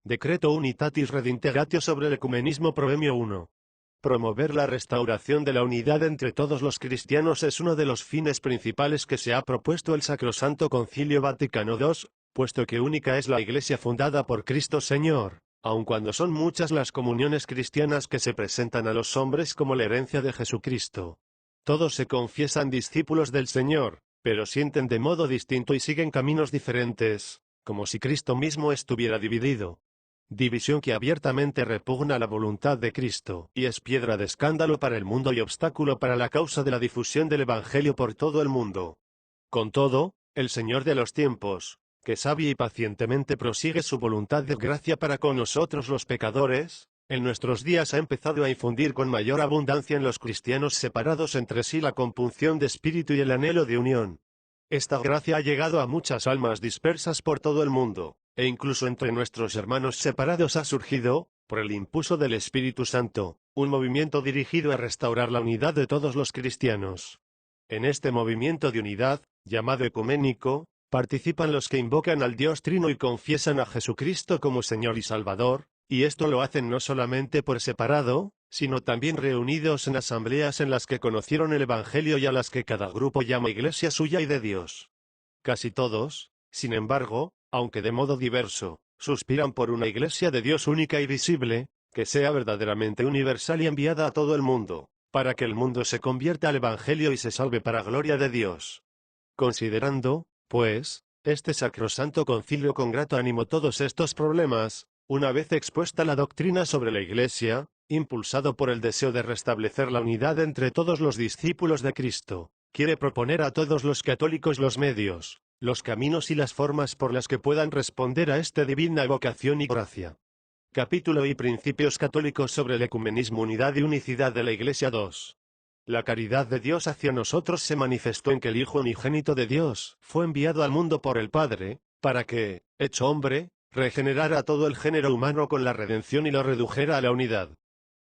Decreto Unitatis Redintegatio sobre el Ecumenismo Proemio 1. Promover la restauración de la unidad entre todos los cristianos es uno de los fines principales que se ha propuesto el Sacrosanto Concilio Vaticano II, puesto que única es la Iglesia fundada por Cristo Señor, aun cuando son muchas las comuniones cristianas que se presentan a los hombres como la herencia de Jesucristo. Todos se confiesan discípulos del Señor, pero sienten de modo distinto y siguen caminos diferentes, como si Cristo mismo estuviera dividido. División que abiertamente repugna la voluntad de Cristo, y es piedra de escándalo para el mundo y obstáculo para la causa de la difusión del Evangelio por todo el mundo. Con todo, el Señor de los tiempos, que sabia y pacientemente prosigue su voluntad de gracia para con nosotros los pecadores, en nuestros días ha empezado a infundir con mayor abundancia en los cristianos separados entre sí la compunción de espíritu y el anhelo de unión. Esta gracia ha llegado a muchas almas dispersas por todo el mundo, e incluso entre nuestros hermanos separados ha surgido, por el impulso del Espíritu Santo, un movimiento dirigido a restaurar la unidad de todos los cristianos. En este movimiento de unidad, llamado ecuménico, participan los que invocan al Dios Trino y confiesan a Jesucristo como Señor y Salvador, y esto lo hacen no solamente por separado, sino también reunidos en asambleas en las que conocieron el Evangelio y a las que cada grupo llama iglesia suya y de Dios. Casi todos, sin embargo, aunque de modo diverso, suspiran por una iglesia de Dios única y visible, que sea verdaderamente universal y enviada a todo el mundo, para que el mundo se convierta al Evangelio y se salve para gloria de Dios. Considerando, pues, este sacrosanto concilio con grato ánimo todos estos problemas, una vez expuesta la doctrina sobre la Iglesia, impulsado por el deseo de restablecer la unidad entre todos los discípulos de Cristo, quiere proponer a todos los católicos los medios, los caminos y las formas por las que puedan responder a esta divina vocación y gracia. Capítulo y principios católicos sobre el ecumenismo, unidad y unicidad de la Iglesia 2. La caridad de Dios hacia nosotros se manifestó en que el Hijo unigénito de Dios fue enviado al mundo por el Padre, para que, hecho hombre, regenerara todo el género humano con la redención y lo redujera a la unidad.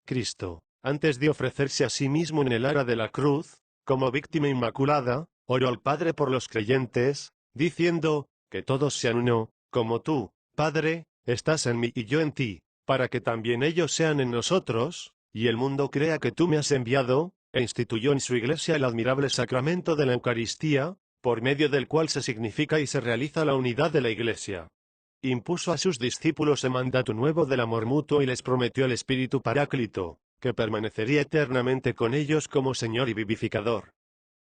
Cristo, antes de ofrecerse a sí mismo en el ara de la cruz, como víctima inmaculada, oró al Padre por los creyentes, diciendo, que todos sean uno, como tú, Padre, estás en mí y yo en ti, para que también ellos sean en nosotros, y el mundo crea que tú me has enviado, e instituyó en su Iglesia el admirable sacramento de la Eucaristía, por medio del cual se significa y se realiza la unidad de la Iglesia. Impuso a sus discípulos el mandato nuevo del amor mutuo y les prometió el Espíritu Paráclito, que permanecería eternamente con ellos como Señor y vivificador.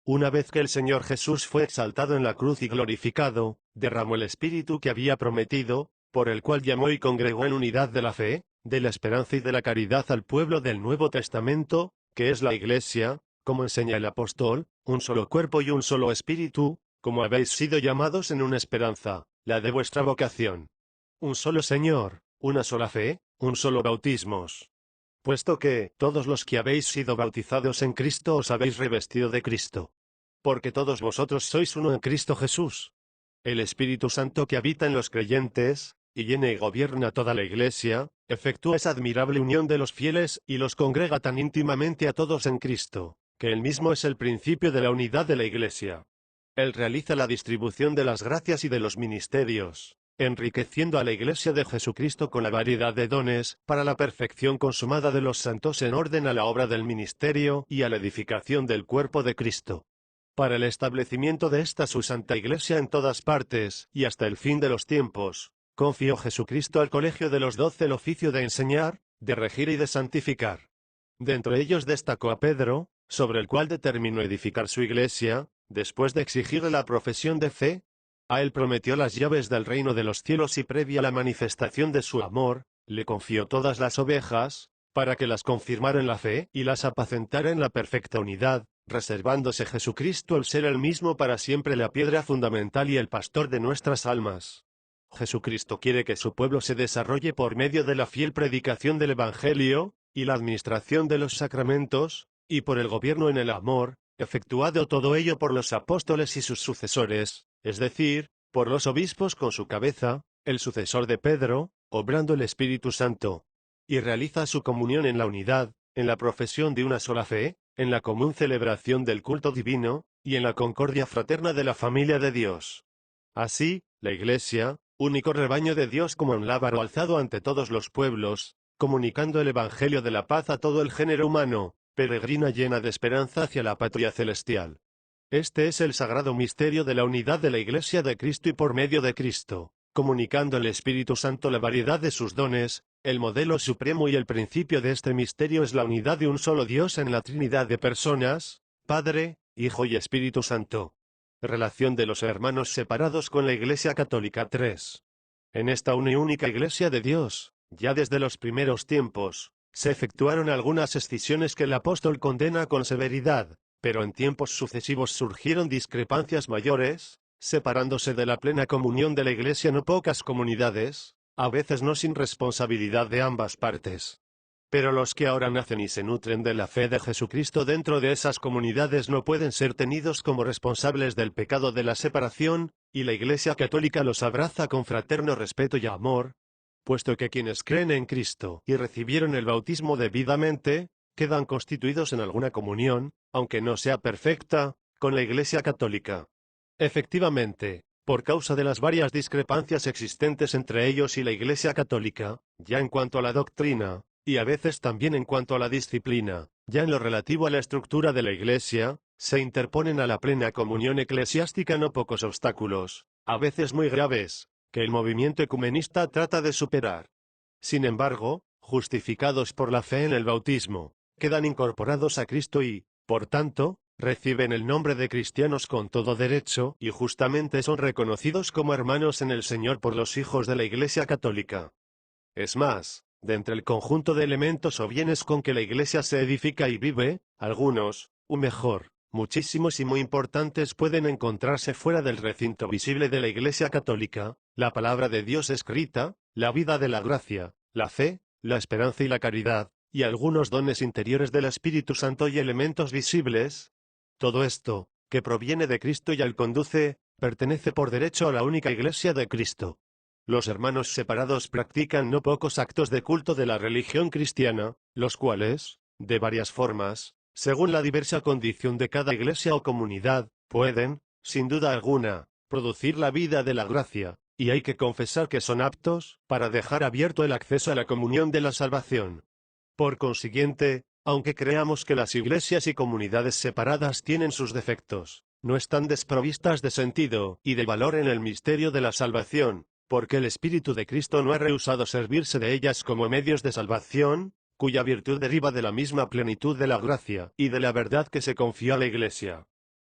Una vez que el Señor Jesús fue exaltado en la cruz y glorificado, derramó el Espíritu que había prometido, por el cual llamó y congregó en unidad de la fe, de la esperanza y de la caridad al pueblo del Nuevo Testamento, que es la Iglesia, como enseña el apóstol, un solo cuerpo y un solo espíritu, como habéis sido llamados en una esperanza, la de vuestra vocación. Un solo Señor, una sola fe, un solo bautismos. Puesto que, todos los que habéis sido bautizados en Cristo os habéis revestido de Cristo. Porque todos vosotros sois uno en Cristo Jesús. El Espíritu Santo que habita en los creyentes, y llena y gobierna toda la Iglesia, efectúa esa admirable unión de los fieles y los congrega tan íntimamente a todos en Cristo, que Él mismo es el principio de la unidad de la Iglesia. Él realiza la distribución de las gracias y de los ministerios, enriqueciendo a la Iglesia de Jesucristo con la variedad de dones, para la perfección consumada de los santos en orden a la obra del ministerio y a la edificación del cuerpo de Cristo. Para el establecimiento de esta su santa Iglesia en todas partes, y hasta el fin de los tiempos, confió Jesucristo al colegio de los 12 el oficio de enseñar, de regir y de santificar. De entre ellos destacó a Pedro, sobre el cual determinó edificar su Iglesia, después de exigirle la profesión de fe. A él prometió las llaves del reino de los cielos y previa la manifestación de su amor, le confió todas las ovejas, para que las confirmara en la fe y las apacentara en la perfecta unidad, reservándose Jesucristo el ser el mismo para siempre la piedra fundamental y el pastor de nuestras almas. Jesucristo quiere que su pueblo se desarrolle por medio de la fiel predicación del Evangelio, y la administración de los sacramentos, y por el gobierno en el amor, efectuado todo ello por los apóstoles y sus sucesores, es decir, por los obispos con su cabeza, el sucesor de Pedro, obrando el Espíritu Santo. Y realiza su comunión en la unidad, en la profesión de una sola fe, en la común celebración del culto divino, y en la concordia fraterna de la familia de Dios. Así, la Iglesia, único rebaño de Dios como un lábaro alzado ante todos los pueblos, comunicando el Evangelio de la paz a todo el género humano, peregrina llena de esperanza hacia la patria celestial. Este es el sagrado misterio de la unidad de la Iglesia de Cristo y por medio de Cristo, comunicando el Espíritu Santo la variedad de sus dones. El modelo supremo y el principio de este misterio es la unidad de un solo Dios en la Trinidad de personas, Padre, Hijo y Espíritu Santo. Relación de los hermanos separados con la Iglesia Católica 3. En esta una y única Iglesia de Dios, ya desde los primeros tiempos, se efectuaron algunas escisiones que el apóstol condena con severidad, pero en tiempos sucesivos surgieron discrepancias mayores, separándose de la plena comunión de la Iglesia no pocas comunidades, a veces no sin responsabilidad de ambas partes. Pero los que ahora nacen y se nutren de la fe de Jesucristo dentro de esas comunidades no pueden ser tenidos como responsables del pecado de la separación, y la Iglesia Católica los abraza con fraterno respeto y amor, puesto que quienes creen en Cristo y recibieron el bautismo debidamente, quedan constituidos en alguna comunión, aunque no sea perfecta, con la Iglesia Católica. Efectivamente, por causa de las varias discrepancias existentes entre ellos y la Iglesia Católica, ya en cuanto a la doctrina, y a veces también en cuanto a la disciplina, ya en lo relativo a la estructura de la Iglesia, se interponen a la plena comunión eclesiástica no pocos obstáculos, a veces muy graves, que el movimiento ecumenista trata de superar. Sin embargo, justificados por la fe en el bautismo, quedan incorporados a Cristo y, por tanto, reciben el nombre de cristianos con todo derecho y justamente son reconocidos como hermanos en el Señor por los hijos de la Iglesia Católica. Es más, de entre el conjunto de elementos o bienes con que la Iglesia se edifica y vive, algunos, o mejor, muchísimos y muy importantes pueden encontrarse fuera del recinto visible de la Iglesia Católica: la palabra de Dios escrita, la vida de la gracia, la fe, la esperanza y la caridad, y algunos dones interiores del Espíritu Santo y elementos visibles. Todo esto, que proviene de Cristo y al conduce, pertenece por derecho a la única Iglesia de Cristo. Los hermanos separados practican no pocos actos de culto de la religión cristiana, los cuales, de varias formas, según la diversa condición de cada iglesia o comunidad, pueden, sin duda alguna, producir la vida de la gracia, y hay que confesar que son aptos para dejar abierto el acceso a la comunión de la salvación. Por consiguiente, aunque creamos que las iglesias y comunidades separadas tienen sus defectos, no están desprovistas de sentido y de valor en el misterio de la salvación, porque el Espíritu de Cristo no ha rehusado servirse de ellas como medios de salvación, cuya virtud deriva de la misma plenitud de la gracia y de la verdad que se confió a la Iglesia.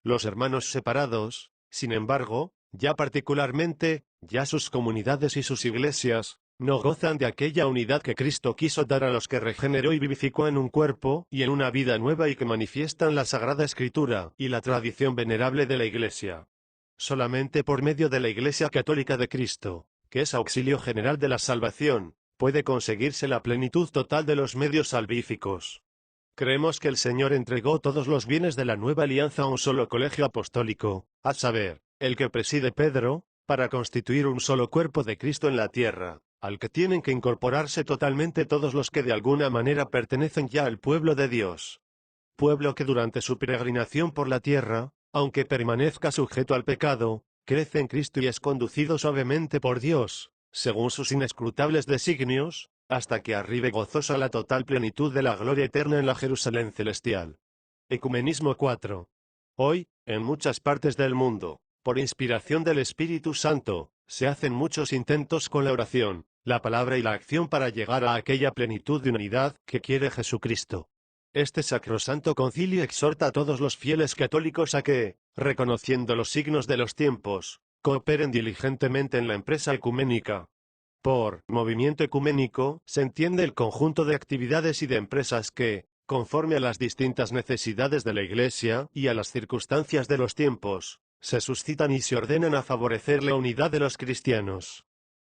Los hermanos separados, sin embargo, ya particularmente, ya sus comunidades y sus iglesias, no gozan de aquella unidad que Cristo quiso dar a los que regeneró y vivificó en un cuerpo y en una vida nueva y que manifiestan la Sagrada Escritura y la tradición venerable de la Iglesia. Solamente por medio de la Iglesia Católica de Cristo, que es auxilio general de la salvación, puede conseguirse la plenitud total de los medios salvíficos. Creemos que el Señor entregó todos los bienes de la nueva alianza a un solo colegio apostólico, a saber, el que preside Pedro, para constituir un solo cuerpo de Cristo en la tierra, al que tienen que incorporarse totalmente todos los que de alguna manera pertenecen ya al pueblo de Dios. Pueblo que durante su peregrinación por la tierra, aunque permanezca sujeto al pecado, crece en Cristo y es conducido suavemente por Dios, según sus inescrutables designios, hasta que arribe gozoso a la total plenitud de la gloria eterna en la Jerusalén celestial. Ecumenismo 4. Hoy, en muchas partes del mundo, por inspiración del Espíritu Santo, se hacen muchos intentos con la oración, la palabra y la acción para llegar a aquella plenitud de unidad que quiere Jesucristo. Este sacrosanto concilio exhorta a todos los fieles católicos a que, reconociendo los signos de los tiempos, cooperen diligentemente en la empresa ecuménica. Por movimiento ecuménico se entiende el conjunto de actividades y de empresas que, conforme a las distintas necesidades de la Iglesia y a las circunstancias de los tiempos, se suscitan y se ordenan a favorecer la unidad de los cristianos.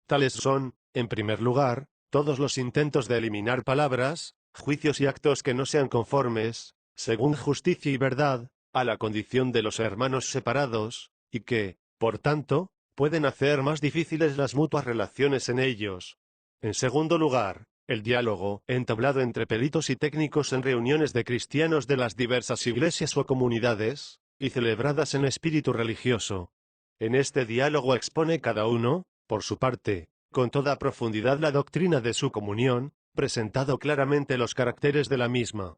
Tales son, en primer lugar, todos los intentos de eliminar palabras, juicios y actos que no sean conformes, según justicia y verdad, a la condición de los hermanos separados, y que, por tanto, pueden hacer más difíciles las mutuas relaciones en ellos. En segundo lugar, el diálogo entablado entre peritos y técnicos en reuniones de cristianos de las diversas iglesias o comunidades, y celebradas en espíritu religioso. En este diálogo expone cada uno, por su parte, con toda profundidad la doctrina de su comunión, presentado claramente los caracteres de la misma.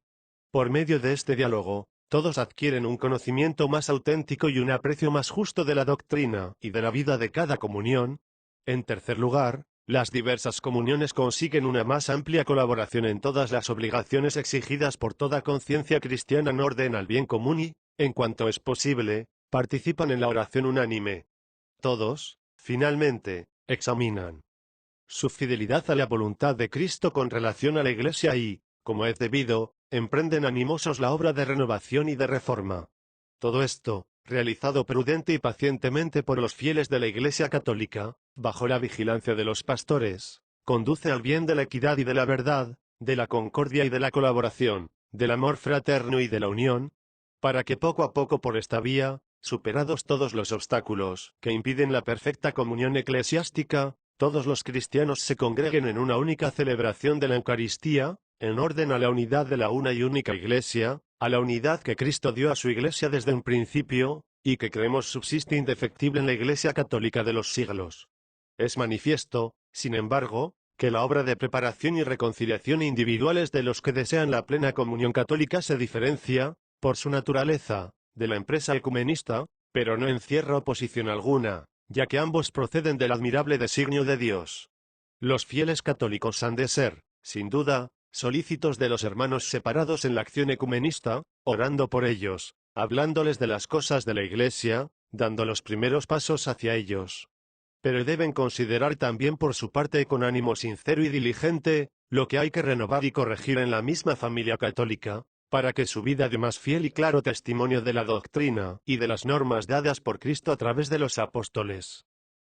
Por medio de este diálogo, todos adquieren un conocimiento más auténtico y un aprecio más justo de la doctrina y de la vida de cada comunión. En tercer lugar, las diversas comuniones consiguen una más amplia colaboración en todas las obligaciones exigidas por toda conciencia cristiana en orden al bien común y, en cuanto es posible, participan en la oración unánime. Todos, finalmente, examinan su fidelidad a la voluntad de Cristo con relación a la Iglesia y, como es debido, emprenden animosos la obra de renovación y de reforma. Todo esto, realizado prudente y pacientemente por los fieles de la Iglesia católica, bajo la vigilancia de los pastores, conduce al bien de la equidad y de la verdad, de la concordia y de la colaboración, del amor fraterno y de la unión, para que poco a poco por esta vía, superados todos los obstáculos que impiden la perfecta comunión eclesiástica, todos los cristianos se congreguen en una única celebración de la Eucaristía, en orden a la unidad de la una y única Iglesia, a la unidad que Cristo dio a su Iglesia desde un principio, y que creemos subsiste indefectible en la Iglesia católica de los siglos. Es manifiesto, sin embargo, que la obra de preparación y reconciliación individuales de los que desean la plena comunión católica se diferencia, por su naturaleza, de la empresa ecumenista, pero no encierra oposición alguna, ya que ambos proceden del admirable designio de Dios. Los fieles católicos han de ser, sin duda, solícitos de los hermanos separados en la acción ecumenista, orando por ellos, hablándoles de las cosas de la Iglesia, dando los primeros pasos hacia ellos. Pero deben considerar también por su parte con ánimo sincero y diligente, lo que hay que renovar y corregir en la misma familia católica, para que su vida dé más fiel y claro testimonio de la doctrina y de las normas dadas por Cristo a través de los apóstoles.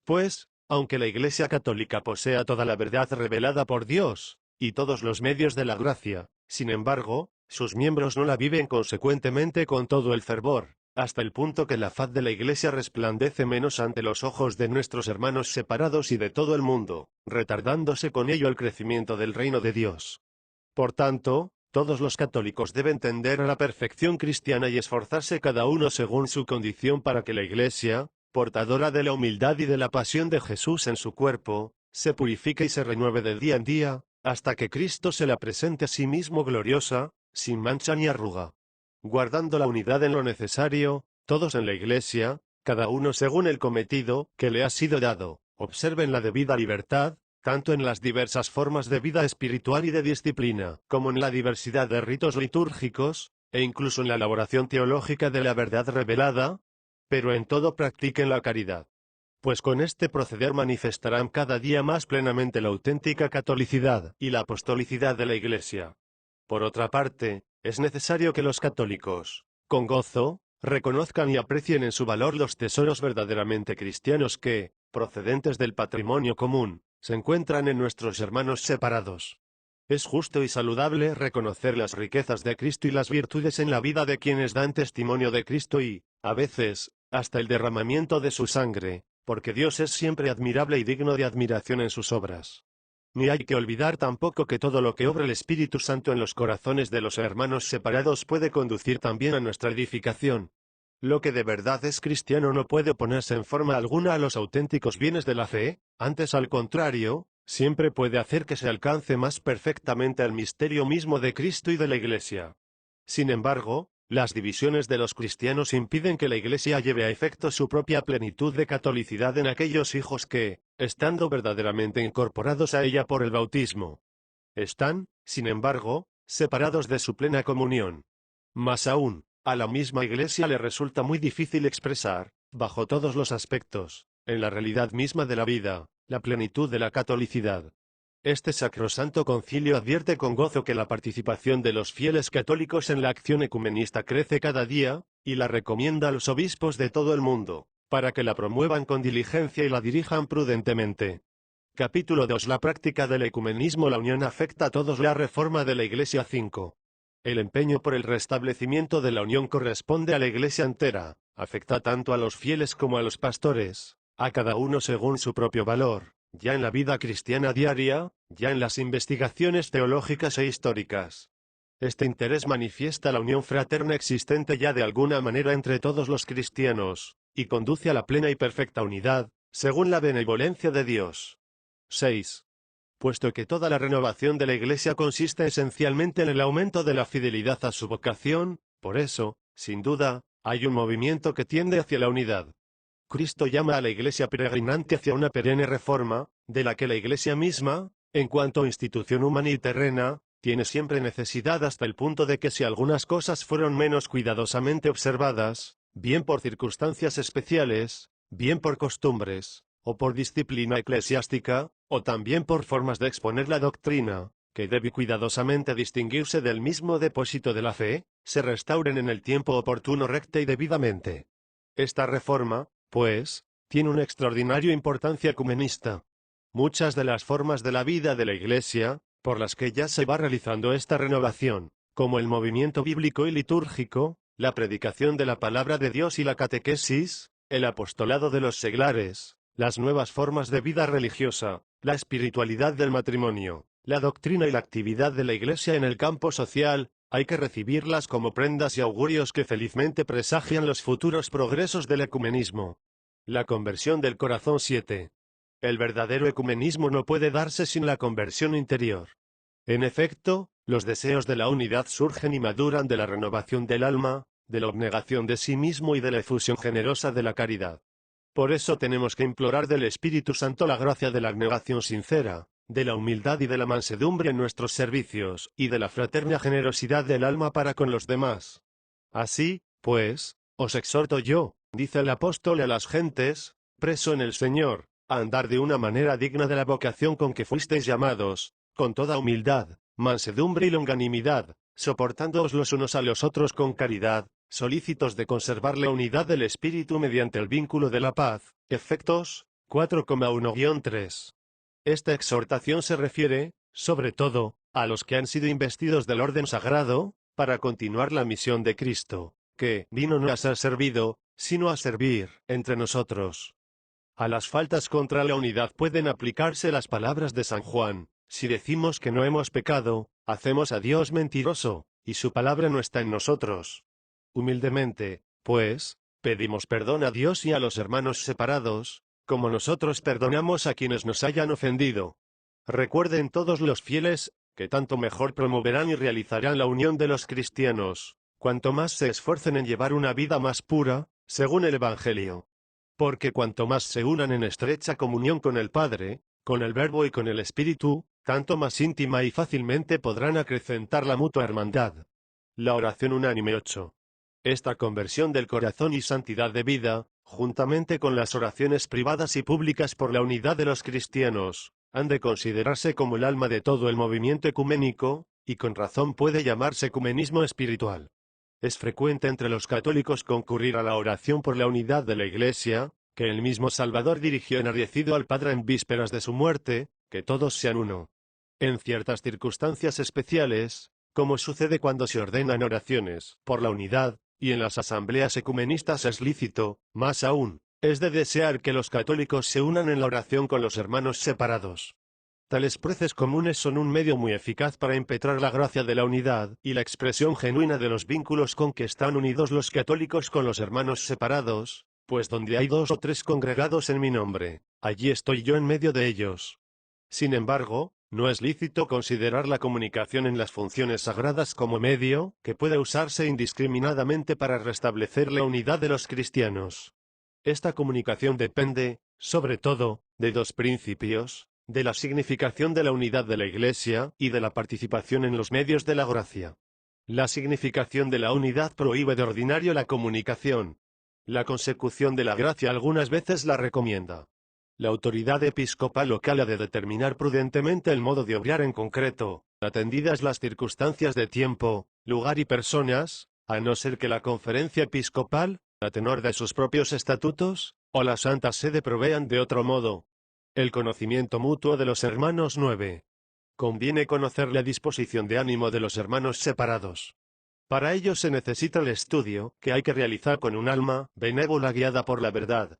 Pues, aunque la Iglesia católica posea toda la verdad revelada por Dios, y todos los medios de la gracia, sin embargo, sus miembros no la viven consecuentemente con todo el fervor, hasta el punto que la faz de la Iglesia resplandece menos ante los ojos de nuestros hermanos separados y de todo el mundo, retardándose con ello el crecimiento del reino de Dios. Por tanto, todos los católicos deben tender a la perfección cristiana y esforzarse cada uno según su condición para que la Iglesia, portadora de la humildad y de la pasión de Jesús en su cuerpo, se purifique y se renueve de día en día, hasta que Cristo se la presente a sí mismo gloriosa, sin mancha ni arruga. Guardando la unidad en lo necesario, todos en la Iglesia, cada uno según el cometido que le ha sido dado, observen la debida libertad, tanto en las diversas formas de vida espiritual y de disciplina, como en la diversidad de ritos litúrgicos, e incluso en la elaboración teológica de la verdad revelada, pero en todo practiquen la caridad. Pues con este proceder manifestarán cada día más plenamente la auténtica catolicidad y la apostolicidad de la Iglesia. Por otra parte, es necesario que los católicos, con gozo, reconozcan y aprecien en su valor los tesoros verdaderamente cristianos que, procedentes del patrimonio común, se encuentran en nuestros hermanos separados. Es justo y saludable reconocer las riquezas de Cristo y las virtudes en la vida de quienes dan testimonio de Cristo y, a veces, hasta el derramamiento de su sangre, porque Dios es siempre admirable y digno de admiración en sus obras. Ni hay que olvidar tampoco que todo lo que obra el Espíritu Santo en los corazones de los hermanos separados puede conducir también a nuestra edificación. Lo que de verdad es cristiano no puede oponerse en forma alguna a los auténticos bienes de la fe, antes al contrario, siempre puede hacer que se alcance más perfectamente el misterio mismo de Cristo y de la Iglesia. Sin embargo, las divisiones de los cristianos impiden que la Iglesia lleve a efecto su propia plenitud de catolicidad en aquellos hijos que, estando verdaderamente incorporados a ella por el bautismo, están, sin embargo, separados de su plena comunión. Más aún, a la misma Iglesia le resulta muy difícil expresar, bajo todos los aspectos, en la realidad misma de la vida, la plenitud de la catolicidad. Este sacrosanto concilio advierte con gozo que la participación de los fieles católicos en la acción ecumenista crece cada día, y la recomienda a los obispos de todo el mundo, para que la promuevan con diligencia y la dirijan prudentemente. Capítulo 2. La práctica del ecumenismo. La unión afecta a todos. La reforma de la Iglesia. 5. El empeño por el restablecimiento de la unión corresponde a la Iglesia entera, afecta tanto a los fieles como a los pastores, a cada uno según su propio valor, ya en la vida cristiana diaria, ya en las investigaciones teológicas e históricas. Este interés manifiesta la unión fraterna existente ya de alguna manera entre todos los cristianos, y conduce a la plena y perfecta unidad, según la benevolencia de Dios. 6. Puesto que toda la renovación de la Iglesia consiste esencialmente en el aumento de la fidelidad a su vocación, por eso, sin duda, hay un movimiento que tiende hacia la unidad. Cristo llama a la Iglesia peregrinante hacia una perenne reforma, de la que la Iglesia misma, en cuanto a institución humana y terrena, tiene siempre necesidad hasta el punto de que si algunas cosas fueron menos cuidadosamente observadas, bien por circunstancias especiales, bien por costumbres, o por disciplina eclesiástica, o también por formas de exponer la doctrina, que debe cuidadosamente distinguirse del mismo depósito de la fe, se restauren en el tiempo oportuno recta y debidamente. Esta reforma, pues, tiene una extraordinaria importancia ecumenista. Muchas de las formas de la vida de la Iglesia, por las que ya se va realizando esta renovación, como el movimiento bíblico y litúrgico, la predicación de la palabra de Dios y la catequesis, el apostolado de los seglares, las nuevas formas de vida religiosa, la espiritualidad del matrimonio, la doctrina y la actividad de la Iglesia en el campo social, hay que recibirlas como prendas y augurios que felizmente presagian los futuros progresos del ecumenismo. La conversión del corazón 7. El verdadero ecumenismo no puede darse sin la conversión interior. En efecto, los deseos de la unidad surgen y maduran de la renovación del alma, de la abnegación de sí mismo y de la efusión generosa de la caridad. Por eso tenemos que implorar del Espíritu Santo la gracia de la abnegación sincera, de la humildad y de la mansedumbre en nuestros servicios, y de la fraterna generosidad del alma para con los demás. Así, pues, os exhorto yo, dice el apóstol a las gentes, preso en el Señor, a andar de una manera digna de la vocación con que fuisteis llamados, con toda humildad, mansedumbre y longanimidad, soportándoos los unos a los otros con caridad, solícitos de conservar la unidad del Espíritu mediante el vínculo de la paz. Efectos 4,1-3. Esta exhortación se refiere, sobre todo, a los que han sido investidos del orden sagrado, para continuar la misión de Cristo, que vino no a ser servido, sino a servir entre nosotros. A las faltas contra la unidad pueden aplicarse las palabras de San Juan: si decimos que no hemos pecado, hacemos a Dios mentiroso, y su palabra no está en nosotros. Humildemente, pues, pedimos perdón a Dios y a los hermanos separados, como nosotros perdonamos a quienes nos hayan ofendido. Recuerden todos los fieles, que tanto mejor promoverán y realizarán la unión de los cristianos, cuanto más se esfuercen en llevar una vida más pura, según el Evangelio. Porque cuanto más se unan en estrecha comunión con el Padre, con el Verbo y con el Espíritu, tanto más íntima y fácilmente podrán acrecentar la mutua hermandad. La oración unánime 8. Esta conversión del corazón y santidad de vida, juntamente con las oraciones privadas y públicas por la unidad de los cristianos, han de considerarse como el alma de todo el movimiento ecuménico, y con razón puede llamarse ecumenismo espiritual. Es frecuente entre los católicos concurrir a la oración por la unidad de la Iglesia, que el mismo Salvador dirigió enardecido al Padre en vísperas de su muerte, que todos sean uno. En ciertas circunstancias especiales, como sucede cuando se ordenan oraciones por la unidad, y en las asambleas ecumenistas es lícito, más aún, es de desear que los católicos se unan en la oración con los hermanos separados. Tales preces comunes son un medio muy eficaz para impetrar la gracia de la unidad y la expresión genuina de los vínculos con que están unidos los católicos con los hermanos separados, pues donde hay 2 o 3 congregados en mi nombre, allí estoy yo en medio de ellos. Sin embargo, no es lícito considerar la comunicación en las funciones sagradas como medio que puede usarse indiscriminadamente para restablecer la unidad de los cristianos. Esta comunicación depende, sobre todo, de 2 principios: de la significación de la unidad de la Iglesia, y de la participación en los medios de la gracia. La significación de la unidad prohíbe de ordinario la comunicación. La consecución de la gracia algunas veces la recomienda. La autoridad episcopal local ha de determinar prudentemente el modo de obrar en concreto, atendidas las circunstancias de tiempo, lugar y personas, a no ser que la conferencia episcopal, a tenor de sus propios estatutos, o la Santa Sede provean de otro modo. El conocimiento mutuo de los hermanos 9. Conviene conocer la disposición de ánimo de los hermanos separados. Para ello se necesita el estudio que hay que realizar con un alma benévola guiada por la verdad.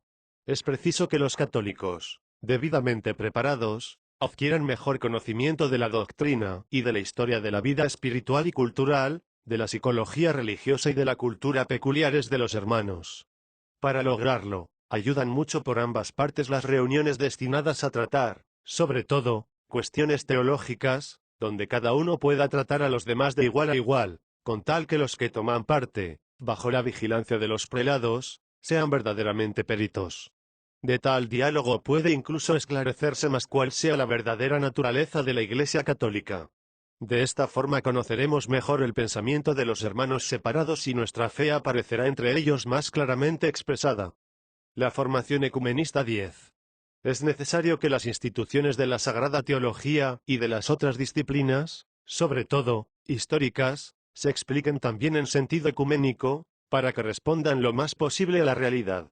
Es preciso que los católicos, debidamente preparados, adquieran mejor conocimiento de la doctrina y de la historia de la vida espiritual y cultural, de la psicología religiosa y de la cultura peculiares de los hermanos. Para lograrlo, ayudan mucho por ambas partes las reuniones destinadas a tratar, sobre todo, cuestiones teológicas, donde cada uno pueda tratar a los demás de igual a igual, con tal que los que toman parte, bajo la vigilancia de los prelados, sean verdaderamente peritos. De tal diálogo puede incluso esclarecerse más cuál sea la verdadera naturaleza de la Iglesia católica. De esta forma conoceremos mejor el pensamiento de los hermanos separados y nuestra fe aparecerá entre ellos más claramente expresada. La formación ecumenista 10. Es necesario que las instituciones de la Sagrada Teología y de las otras disciplinas, sobre todo, históricas, se expliquen también en sentido ecuménico, para que respondan lo más posible a la realidad.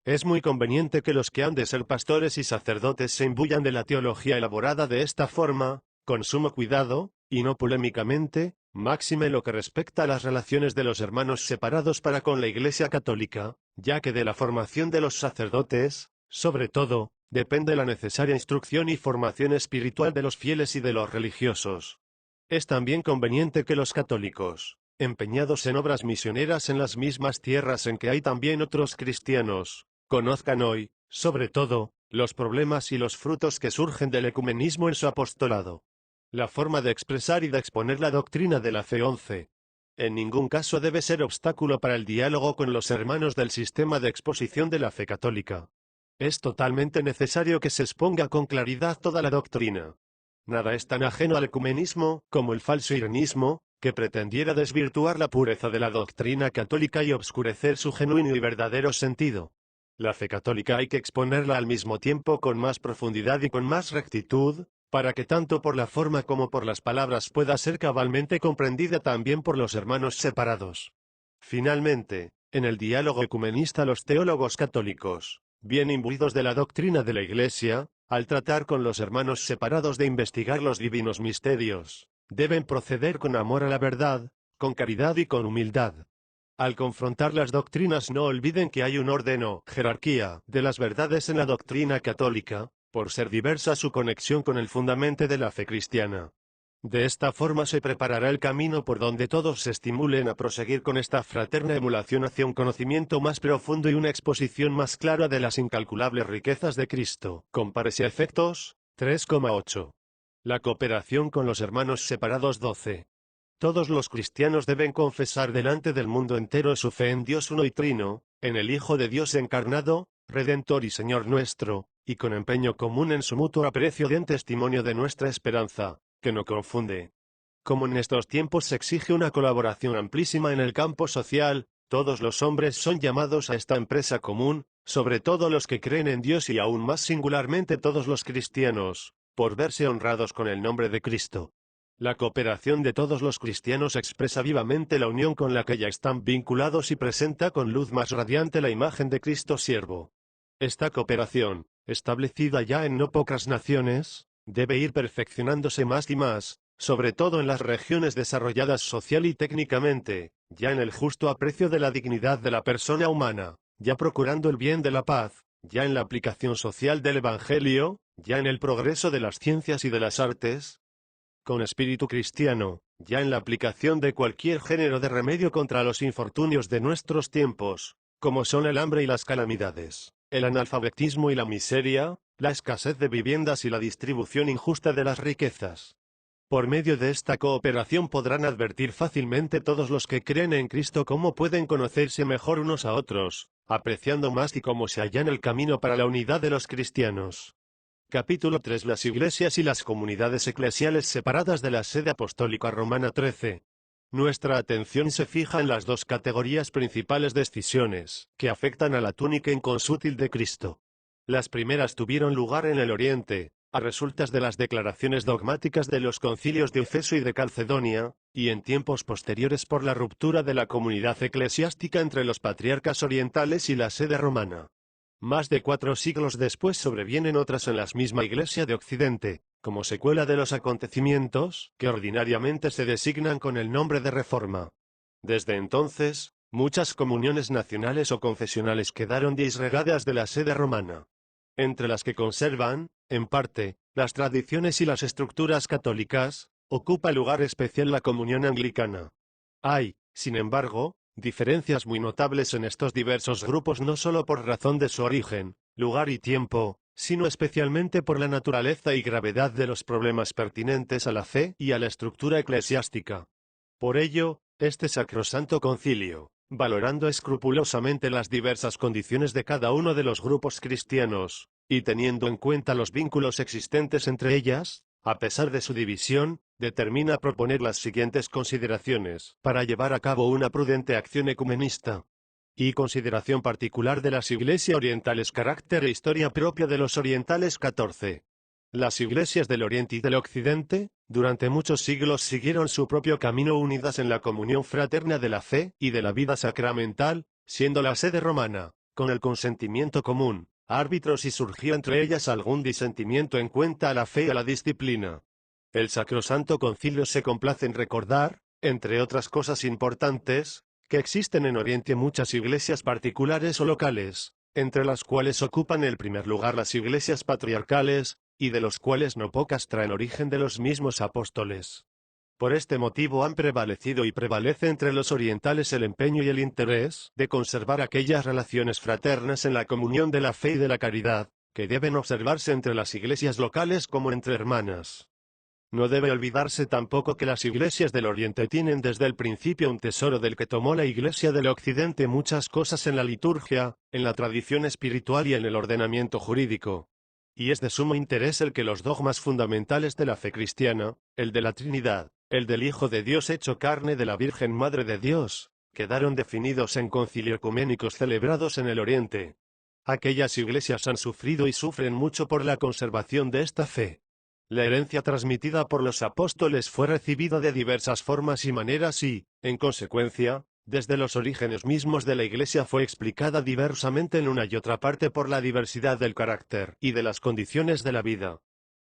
Es muy conveniente que los que han de ser pastores y sacerdotes se imbuyan de la teología elaborada de esta forma, con sumo cuidado, y no polémicamente, máxime lo que respecta a las relaciones de los hermanos separados para con la Iglesia católica, ya que de la formación de los sacerdotes, sobre todo, depende la necesaria instrucción y formación espiritual de los fieles y de los religiosos. Es también conveniente que los católicos, empeñados en obras misioneras en las mismas tierras en que hay también otros cristianos, conozcan hoy, sobre todo, los problemas y los frutos que surgen del ecumenismo en su apostolado. La forma de expresar y de exponer la doctrina de la fe 11. En ningún caso debe ser obstáculo para el diálogo con los hermanos del sistema de exposición de la fe católica. Es totalmente necesario que se exponga con claridad toda la doctrina. Nada es tan ajeno al ecumenismo como el falso irenismo, que pretendiera desvirtuar la pureza de la doctrina católica y obscurecer su genuino y verdadero sentido. La fe católica hay que exponerla al mismo tiempo con más profundidad y con más rectitud, para que tanto por la forma como por las palabras pueda ser cabalmente comprendida también por los hermanos separados. Finalmente, en el diálogo ecumenista los teólogos católicos, bien imbuidos de la doctrina de la Iglesia, al tratar con los hermanos separados de investigar los divinos misterios, deben proceder con amor a la verdad, con caridad y con humildad. Al confrontar las doctrinas no olviden que hay un orden o jerarquía de las verdades en la doctrina católica, por ser diversa su conexión con el fundamento de la fe cristiana. De esta forma se preparará el camino por donde todos se estimulen a proseguir con esta fraterna emulación hacia un conocimiento más profundo y una exposición más clara de las incalculables riquezas de Cristo. Compares y efectos, 3,8. La cooperación con los hermanos separados 12. Todos los cristianos deben confesar delante del mundo entero su fe en Dios uno y trino, en el Hijo de Dios encarnado, Redentor y Señor nuestro, y con empeño común en su mutuo aprecio den testimonio de nuestra esperanza, que no confunde. Como en estos tiempos se exige una colaboración amplísima en el campo social, todos los hombres son llamados a esta empresa común, sobre todo los que creen en Dios y aún más singularmente todos los cristianos, por verse honrados con el nombre de Cristo. La cooperación de todos los cristianos expresa vivamente la unión con la que ya están vinculados y presenta con luz más radiante la imagen de Cristo siervo. Esta cooperación, establecida ya en no pocas naciones, debe ir perfeccionándose más y más, sobre todo en las regiones desarrolladas social y técnicamente, ya en el justo aprecio de la dignidad de la persona humana, ya procurando el bien de la paz, ya en la aplicación social del Evangelio, ya en el progreso de las ciencias y de las artes, con espíritu cristiano, ya en la aplicación de cualquier género de remedio contra los infortunios de nuestros tiempos, como son el hambre y las calamidades, el analfabetismo y la miseria, la escasez de viviendas y la distribución injusta de las riquezas. Por medio de esta cooperación podrán advertir fácilmente todos los que creen en Cristo cómo pueden conocerse mejor unos a otros, apreciando más y cómo se hallan el camino para la unidad de los cristianos. Capítulo 3. Las iglesias y las comunidades eclesiales separadas de la sede apostólica romana 13. Nuestra atención se fija en las dos categorías principales de escisiones, que afectan a la túnica inconsútil de Cristo. Las primeras tuvieron lugar en el Oriente, a resultas de las declaraciones dogmáticas de los concilios de Efeso y de Calcedonia, y en tiempos posteriores por la ruptura de la comunidad eclesiástica entre los patriarcas orientales y la sede romana. Más de 4 siglos después sobrevienen otras en la misma Iglesia de Occidente, como secuela de los acontecimientos, que ordinariamente se designan con el nombre de Reforma. Desde entonces, muchas comuniones nacionales o confesionales quedaron disgregadas de la sede romana, entre las que conservan, en parte, las tradiciones y las estructuras católicas, ocupa lugar especial la comunión anglicana. Hay, sin embargo, Diferencias muy notables en estos diversos grupos no solo por razón de su origen, lugar y tiempo, sino especialmente por la naturaleza y gravedad de los problemas pertinentes a la fe y a la estructura eclesiástica. Por ello, este sacrosanto concilio, valorando escrupulosamente las diversas condiciones de cada uno de los grupos cristianos, y teniendo en cuenta los vínculos existentes entre ellas, a pesar de su división, determina proponer las siguientes consideraciones para llevar a cabo una prudente acción ecumenista. Y consideración particular de las iglesias orientales. Carácter e historia propia de los orientales. 14. Las iglesias del Oriente y del Occidente, durante muchos siglos siguieron su propio camino unidas en la comunión fraterna de la fe y de la vida sacramental, siendo la sede romana, con el consentimiento común, árbitros si surgía entre ellas algún disentimiento en cuenta a la fe y a la disciplina. El Sacrosanto Concilio se complace en recordar, entre otras cosas importantes, que existen en Oriente muchas iglesias particulares o locales, entre las cuales ocupan el primer lugar las iglesias patriarcales, y de los cuales no pocas traen origen de los mismos apóstoles. Por este motivo han prevalecido y prevalece entre los orientales el empeño y el interés de conservar aquellas relaciones fraternas en la comunión de la fe y de la caridad, que deben observarse entre las iglesias locales como entre hermanas. No debe olvidarse tampoco que las iglesias del Oriente tienen desde el principio un tesoro del que tomó la Iglesia del Occidente muchas cosas en la liturgia, en la tradición espiritual y en el ordenamiento jurídico. Y es de sumo interés el que los dogmas fundamentales de la fe cristiana, el de la Trinidad, el del Hijo de Dios hecho carne de la Virgen Madre de Dios, quedaron definidos en concilios ecuménicos celebrados en el Oriente. Aquellas iglesias han sufrido y sufren mucho por la conservación de esta fe. La herencia transmitida por los apóstoles fue recibida de diversas formas y maneras y, en consecuencia, desde los orígenes mismos de la Iglesia fue explicada diversamente en una y otra parte por la diversidad del carácter y de las condiciones de la vida.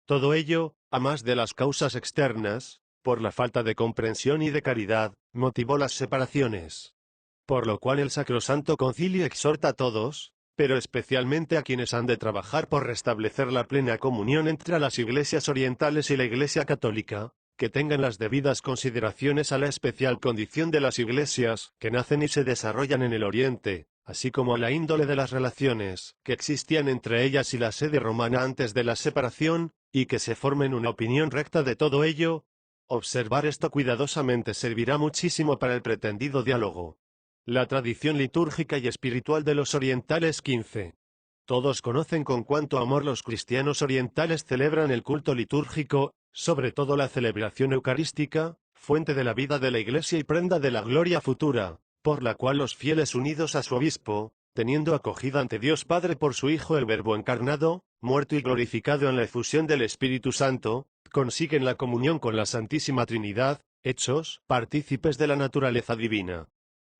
Todo ello, a más de las causas externas, por la falta de comprensión y de caridad, motivó las separaciones. Por lo cual el Sacrosanto Concilio exhorta a todos, pero especialmente a quienes han de trabajar por restablecer la plena comunión entre las iglesias orientales y la Iglesia católica, que tengan las debidas consideraciones a la especial condición de las iglesias que nacen y se desarrollan en el Oriente, así como a la índole de las relaciones que existían entre ellas y la sede romana antes de la separación, y que se formen una opinión recta de todo ello. Observar esto cuidadosamente servirá muchísimo para el pretendido diálogo. La tradición litúrgica y espiritual de los orientales. 15. Todos conocen con cuánto amor los cristianos orientales celebran el culto litúrgico, sobre todo la celebración eucarística, fuente de la vida de la Iglesia y prenda de la gloria futura, por la cual los fieles unidos a su obispo, teniendo acogida ante Dios Padre por su Hijo el Verbo encarnado, muerto y glorificado en la efusión del Espíritu Santo, consiguen la comunión con la Santísima Trinidad, hechos partícipes de la naturaleza divina.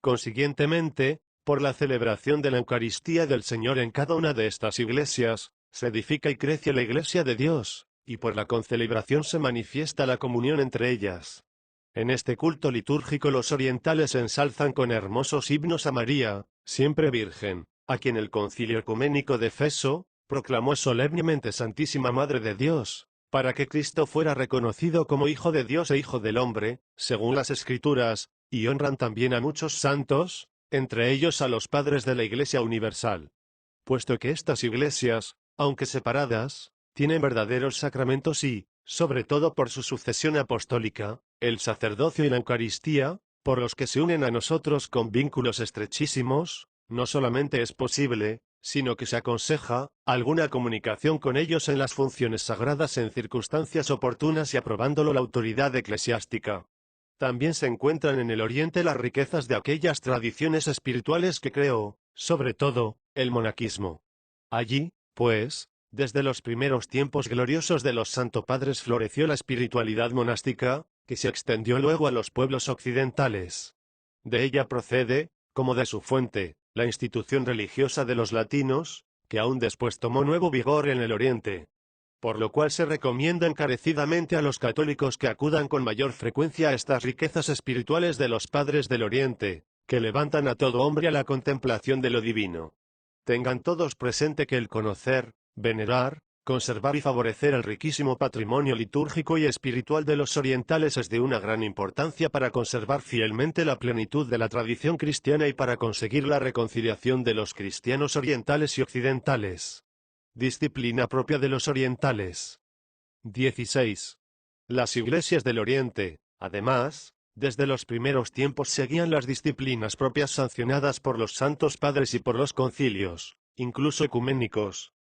Consiguientemente, por la celebración de la Eucaristía del Señor en cada una de estas iglesias, se edifica y crece la Iglesia de Dios, y por la concelebración se manifiesta la comunión entre ellas. En este culto litúrgico los orientales ensalzan con hermosos himnos a María, siempre Virgen, a quien el Concilio Ecuménico de Efeso proclamó solemnemente Santísima Madre de Dios, para que Cristo fuera reconocido como Hijo de Dios e Hijo del Hombre, según las Escrituras, y honran también a muchos santos, entre ellos a los padres de la Iglesia Universal. Puesto que estas iglesias, aunque separadas, tienen verdaderos sacramentos y, sobre todo por su sucesión apostólica, el sacerdocio y la Eucaristía, por los que se unen a nosotros con vínculos estrechísimos, no solamente es posible, sino que se aconseja, alguna comunicación con ellos en las funciones sagradas en circunstancias oportunas y aprobándolo la autoridad eclesiástica. También se encuentran en el Oriente las riquezas de aquellas tradiciones espirituales que creó, sobre todo, el monaquismo. Allí, pues, desde los primeros tiempos gloriosos de los Santo Padres floreció la espiritualidad monástica, que se extendió luego a los pueblos occidentales. De ella procede, como de su fuente, la institución religiosa de los latinos, que aún después tomó nuevo vigor en el Oriente. Por lo cual se recomienda encarecidamente a los católicos que acudan con mayor frecuencia a estas riquezas espirituales de los padres del Oriente, que levantan a todo hombre a la contemplación de lo divino. Tengan todos presente que el conocer, venerar, Conservar y favorecer el riquísimo patrimonio litúrgico y espiritual de los orientales es de una gran importancia para conservar fielmente la plenitud de la tradición cristiana y para conseguir la reconciliación de los cristianos orientales y occidentales. Disciplina propia de los orientales. 16. Las iglesias del Oriente, además, desde los primeros tiempos seguían las disciplinas propias sancionadas por los santos padres y por los concilios, incluso ecuménicos,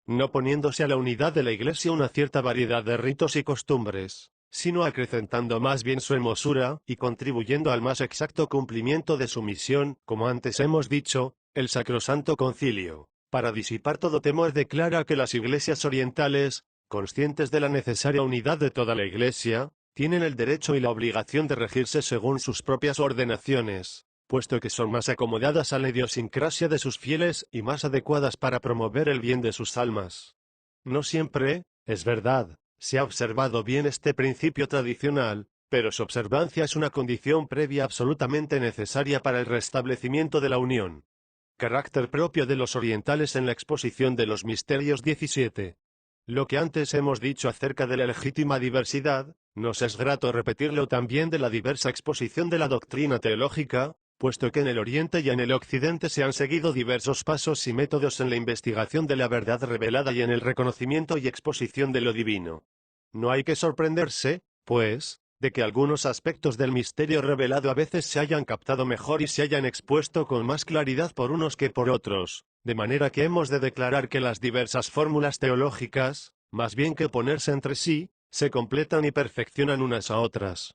no poniéndose a la unidad de la Iglesia una cierta variedad de ritos y costumbres, sino acrecentando más bien su hermosura y contribuyendo al más exacto cumplimiento de su misión, como antes hemos dicho, el Sacrosanto Concilio, para disipar todo temor declara que las iglesias orientales, conscientes de la necesaria unidad de toda la Iglesia, tienen el derecho y la obligación de regirse según sus propias ordenaciones, puesto que son más acomodadas a la idiosincrasia de sus fieles y más adecuadas para promover el bien de sus almas. No siempre, es verdad, se ha observado bien este principio tradicional, pero su observancia es una condición previa absolutamente necesaria para el restablecimiento de la unión. Carácter propio de los orientales en la exposición de los misterios 17. Lo que antes hemos dicho acerca de la legítima diversidad, nos es grato repetirlo también de la diversa exposición de la doctrina teológica, puesto que en el Oriente y en el Occidente se han seguido diversos pasos y métodos en la investigación de la verdad revelada y en el reconocimiento y exposición de lo divino. No hay que sorprenderse, pues, de que algunos aspectos del misterio revelado a veces se hayan captado mejor y se hayan expuesto con más claridad por unos que por otros, de manera que hemos de declarar que las diversas fórmulas teológicas, más bien que oponerse entre sí, se completan y perfeccionan unas a otras.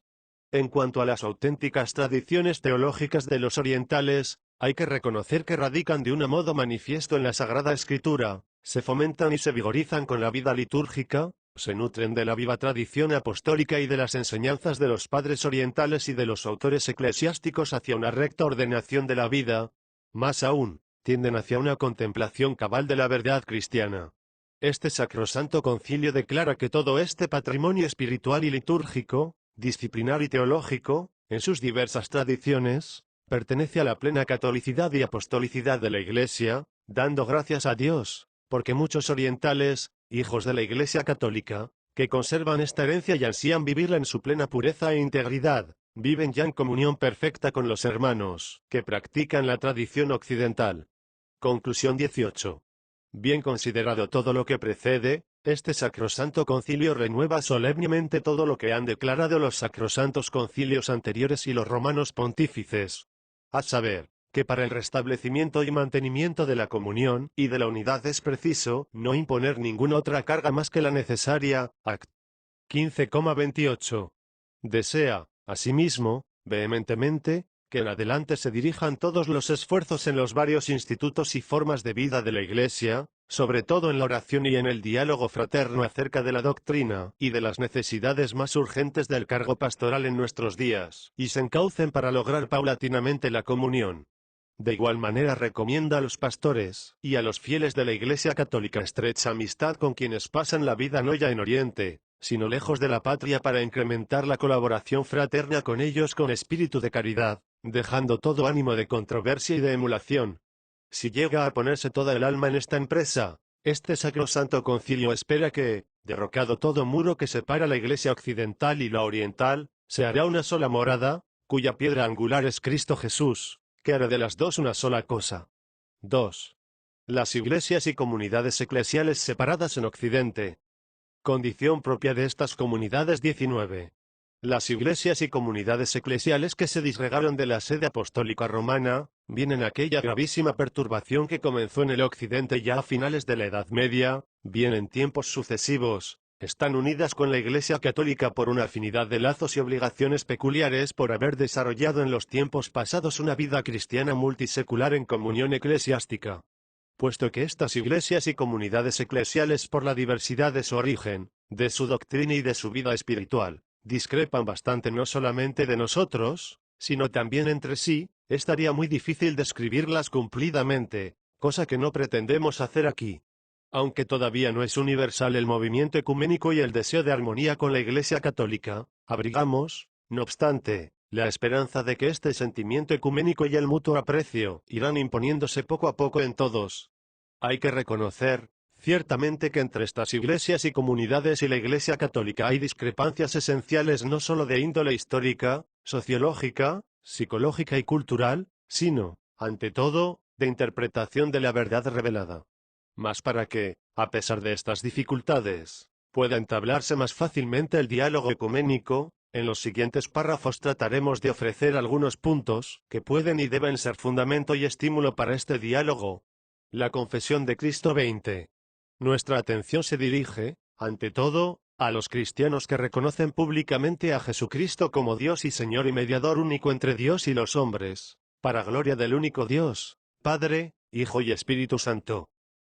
En cuanto a las auténticas tradiciones teológicas de los orientales, hay que reconocer que radican de un modo manifiesto en la Sagrada Escritura, se fomentan y se vigorizan con la vida litúrgica, se nutren de la viva tradición apostólica y de las enseñanzas de los padres orientales y de los autores eclesiásticos hacia una recta ordenación de la vida, más aún, tienden hacia una contemplación cabal de la verdad cristiana. Este Sacrosanto Concilio declara que todo este patrimonio espiritual y litúrgico, disciplinar y teológico, en sus diversas tradiciones, pertenece a la plena catolicidad y apostolicidad de la Iglesia, dando gracias a Dios, porque muchos orientales, hijos de la Iglesia católica, que conservan esta herencia y ansían vivirla en su plena pureza e integridad, viven ya en comunión perfecta con los hermanos, que practican la tradición occidental. Conclusión 18. Bien considerado todo lo que precede, este Sacrosanto Concilio renueva solemnemente todo lo que han declarado los sacrosantos concilios anteriores y los romanos pontífices. A saber, que para el restablecimiento y mantenimiento de la comunión y de la unidad es preciso no imponer ninguna otra carga más que la necesaria, Act. 15,28. Desea, asimismo, vehementemente, que en adelante se dirijan todos los esfuerzos en los varios institutos y formas de vida de la Iglesia, sobre todo en la oración y en el diálogo fraterno acerca de la doctrina y de las necesidades más urgentes del cargo pastoral en nuestros días, y se encaucen para lograr paulatinamente la comunión. De igual manera recomienda a los pastores y a los fieles de la Iglesia católica estrecha amistad con quienes pasan la vida no ya en Oriente, sino lejos de la patria para incrementar la colaboración fraterna con ellos con espíritu de caridad, dejando todo ánimo de controversia y de emulación. Si llega a ponerse toda el alma en esta empresa, este Sacrosanto Concilio espera que, derrocado todo muro que separa la Iglesia occidental y la oriental, se hará una sola morada, cuya piedra angular es Cristo Jesús, que hará de las dos una sola cosa. 2. Las iglesias y comunidades eclesiales separadas en Occidente. Condición propia de estas comunidades 19. Las iglesias y comunidades eclesiales que se disgregaron de la sede apostólica romana, bien aquella gravísima perturbación que comenzó en el Occidente ya a finales de la Edad Media, bien en tiempos sucesivos, están unidas con la Iglesia católica por una afinidad de lazos y obligaciones peculiares por haber desarrollado en los tiempos pasados una vida cristiana multisecular en comunión eclesiástica. Puesto que estas iglesias y comunidades eclesiales por la diversidad de su origen, de su doctrina y de su vida espiritual, discrepan bastante no solamente de nosotros, sino también entre sí, estaría muy difícil describirlas cumplidamente, cosa que no pretendemos hacer aquí. Aunque todavía no es universal el movimiento ecuménico y el deseo de armonía con la Iglesia católica, abrigamos, no obstante, la esperanza de que este sentimiento ecuménico y el mutuo aprecio irán imponiéndose poco a poco en todos. Hay que reconocer, Ciertamente que entre estas iglesias y comunidades y la Iglesia Católica hay discrepancias esenciales no solo de índole histórica, sociológica, psicológica y cultural, sino, ante todo, de interpretación de la verdad revelada. Mas para que, a pesar de estas dificultades, pueda entablarse más fácilmente el diálogo ecuménico, en los siguientes párrafos trataremos de ofrecer algunos puntos que pueden y deben ser fundamento y estímulo para este diálogo. La Confesión de Cristo 20. Nuestra atención se dirige, ante todo, a los cristianos que reconocen públicamente a Jesucristo como Dios y Señor y mediador único entre Dios y los hombres, para gloria del único Dios, Padre, Hijo y Espíritu Santo.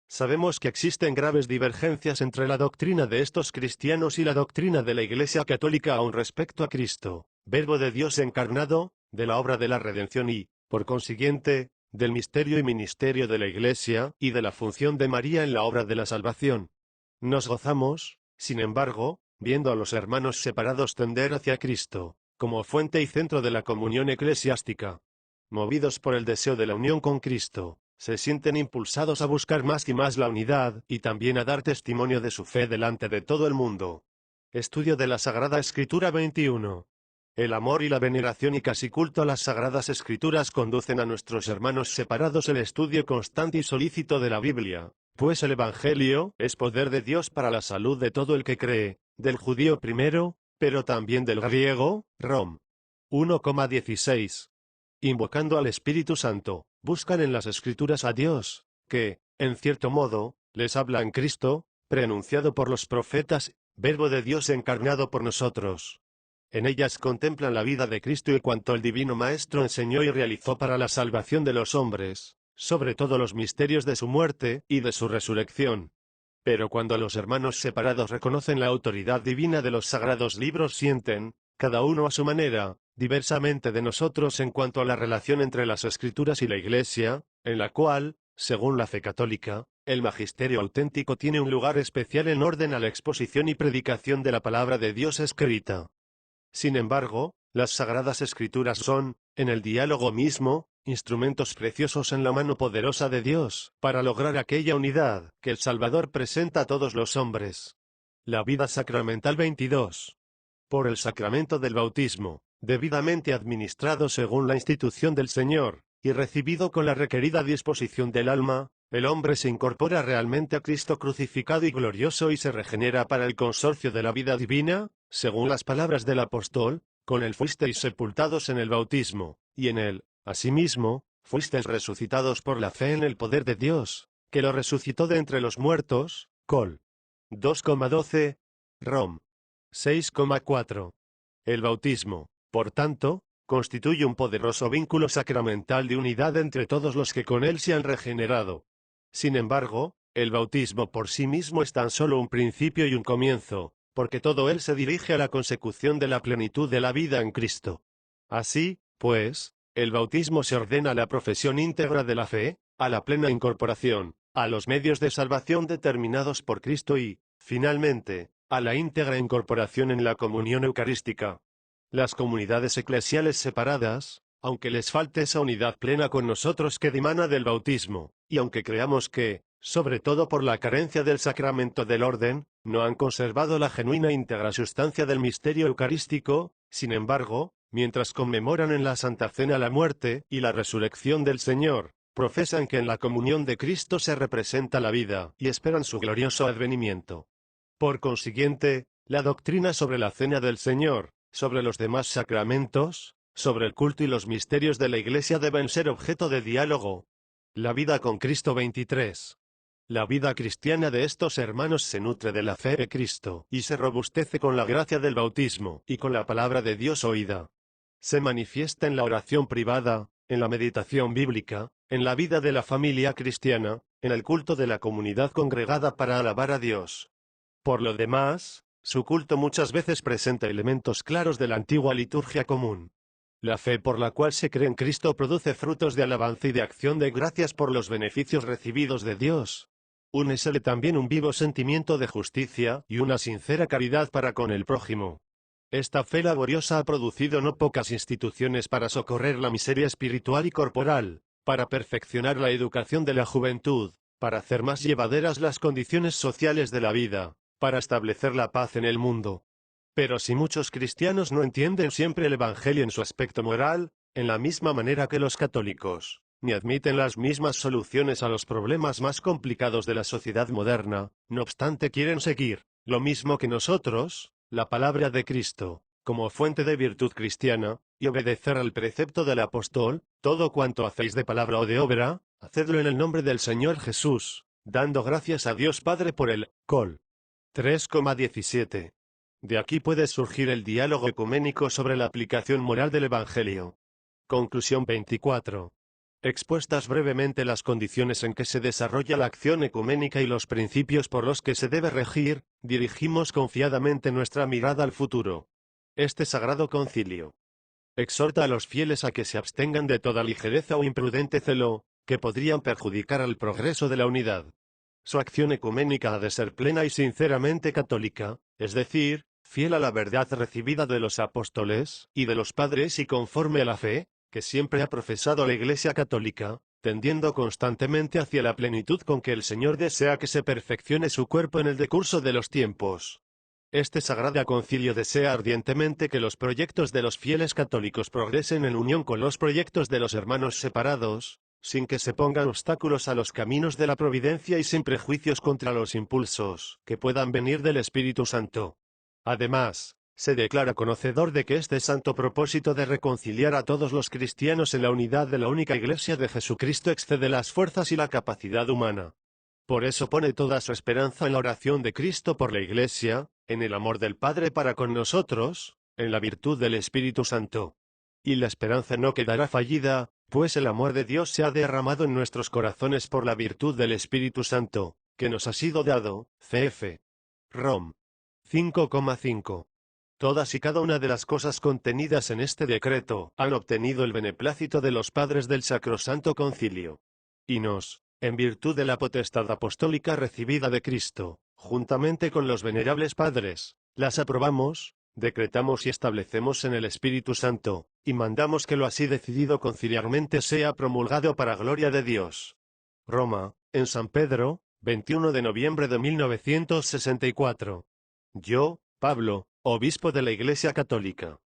Sabemos que existen graves divergencias entre la doctrina de estos cristianos y la doctrina de la Iglesia Católica aun respecto a Cristo, Verbo de Dios encarnado, de la obra de la redención y, por consiguiente, del misterio y ministerio de la Iglesia y de la función de María en la obra de la salvación. Nos gozamos, sin embargo, viendo a los hermanos separados tender hacia Cristo, como fuente y centro de la comunión eclesiástica. Movidos por el deseo de la unión con Cristo, se sienten impulsados a buscar más y más la unidad, y también a dar testimonio de su fe delante de todo el mundo. Estudio de la Sagrada Escritura 21. El amor y la veneración y casi culto a las Sagradas Escrituras conducen a nuestros hermanos separados el estudio constante y solícito de la Biblia, pues el Evangelio es poder de Dios para la salud de todo el que cree, del judío primero, pero también del griego, Rom. 1,16. Invocando al Espíritu Santo, buscan en las Escrituras a Dios, que, en cierto modo, les habla en Cristo, preanunciado por los profetas, Verbo de Dios encarnado por nosotros. En ellas contemplan la vida de Cristo y cuanto el Divino Maestro enseñó y realizó para la salvación de los hombres, sobre todo los misterios de su muerte y de su resurrección. Pero cuando los hermanos separados reconocen la autoridad divina de los sagrados libros sienten, cada uno a su manera, diversamente de nosotros en cuanto a la relación entre las Escrituras y la Iglesia, en la cual, según la fe católica, el magisterio auténtico tiene un lugar especial en orden a la exposición y predicación de la palabra de Dios escrita. Sin embargo, las Sagradas Escrituras son, en el diálogo mismo, instrumentos preciosos en la mano poderosa de Dios, para lograr aquella unidad que el Salvador presenta a todos los hombres. La vida sacramental 22. Por el sacramento del bautismo, debidamente administrado según la institución del Señor, y recibido con la requerida disposición del alma, el hombre se incorpora realmente a Cristo crucificado y glorioso y se regenera para el consorcio de la vida divina, según las palabras del apóstol, con él fuisteis sepultados en el bautismo, y en él, asimismo, fuisteis resucitados por la fe en el poder de Dios, que lo resucitó de entre los muertos, Col. 2,12, Rom. 6,4. El bautismo, por tanto, constituye un poderoso vínculo sacramental de unidad entre todos los que con él se han regenerado. Sin embargo, el bautismo por sí mismo es tan solo un principio y un comienzo, porque todo él se dirige a la consecución de la plenitud de la vida en Cristo. Así, pues, el bautismo se ordena a la profesión íntegra de la fe, a la plena incorporación, a los medios de salvación determinados por Cristo y, finalmente, a la íntegra incorporación en la comunión eucarística. Las comunidades eclesiales separadas, aunque les falte esa unidad plena con nosotros que dimana del bautismo, y aunque creamos que, sobre todo por la carencia del sacramento del orden, no han conservado la genuina íntegra sustancia del misterio eucarístico, sin embargo, mientras conmemoran en la Santa Cena la muerte y la resurrección del Señor, profesan que en la comunión de Cristo se representa la vida y esperan su glorioso advenimiento. Por consiguiente, la doctrina sobre la Cena del Señor, sobre los demás sacramentos, sobre el culto y los misterios de la Iglesia deben ser objeto de diálogo. La vida con Cristo 23. La vida cristiana de estos hermanos se nutre de la fe de Cristo y se robustece con la gracia del bautismo y con la palabra de Dios oída. Se manifiesta en la oración privada, en la meditación bíblica, en la vida de la familia cristiana, en el culto de la comunidad congregada para alabar a Dios. Por lo demás, su culto muchas veces presenta elementos claros de la antigua liturgia común. La fe por la cual se cree en Cristo produce frutos de alabanza y de acción de gracias por los beneficios recibidos de Dios. Únesele también un vivo sentimiento de justicia y una sincera caridad para con el prójimo. Esta fe laboriosa ha producido no pocas instituciones para socorrer la miseria espiritual y corporal, para perfeccionar la educación de la juventud, para hacer más llevaderas las condiciones sociales de la vida, para establecer la paz en el mundo. Pero si muchos cristianos no entienden siempre el Evangelio en su aspecto moral, en la misma manera que los católicos, ni admiten las mismas soluciones a los problemas más complicados de la sociedad moderna, no obstante quieren seguir, lo mismo que nosotros, la palabra de Cristo, como fuente de virtud cristiana, y obedecer al precepto del apóstol, todo cuanto hacéis de palabra o de obra, hacedlo en el nombre del Señor Jesús, dando gracias a Dios Padre por el Col. 3,17. De aquí puede surgir el diálogo ecuménico sobre la aplicación moral del Evangelio. Conclusión 24. Expuestas brevemente las condiciones en que se desarrolla la acción ecuménica y los principios por los que se debe regir, dirigimos confiadamente nuestra mirada al futuro. Este sagrado concilio exhorta a los fieles a que se abstengan de toda ligereza o imprudente celo, que podrían perjudicar al progreso de la unidad. Su acción ecuménica ha de ser plena y sinceramente católica, es decir, fiel a la verdad recibida de los apóstoles y de los padres y conforme a la fe que siempre ha profesado la Iglesia católica, tendiendo constantemente hacia la plenitud con que el Señor desea que se perfeccione su cuerpo en el decurso de los tiempos. Este sagrado concilio desea ardientemente que los proyectos de los fieles católicos progresen en unión con los proyectos de los hermanos separados, sin que se pongan obstáculos a los caminos de la providencia y sin prejuicios contra los impulsos que puedan venir del Espíritu Santo. Además, se declara conocedor de que este santo propósito de reconciliar a todos los cristianos en la unidad de la única Iglesia de Jesucristo excede las fuerzas y la capacidad humana. Por eso pone toda su esperanza en la oración de Cristo por la Iglesia, en el amor del Padre para con nosotros, en la virtud del Espíritu Santo. Y la esperanza no quedará fallida, pues el amor de Dios se ha derramado en nuestros corazones por la virtud del Espíritu Santo, que nos ha sido dado, cf. Rom. 5,5. Todas y cada una de las cosas contenidas en este decreto han obtenido el beneplácito de los padres del Sacrosanto Concilio. Y nos, en virtud de la potestad apostólica recibida de Cristo, juntamente con los venerables padres, las aprobamos, decretamos y establecemos en el Espíritu Santo, y mandamos que lo así decidido conciliarmente sea promulgado para gloria de Dios. Roma, en San Pedro, 21 de noviembre de 1964. Yo, Pablo, obispo de la Iglesia Católica.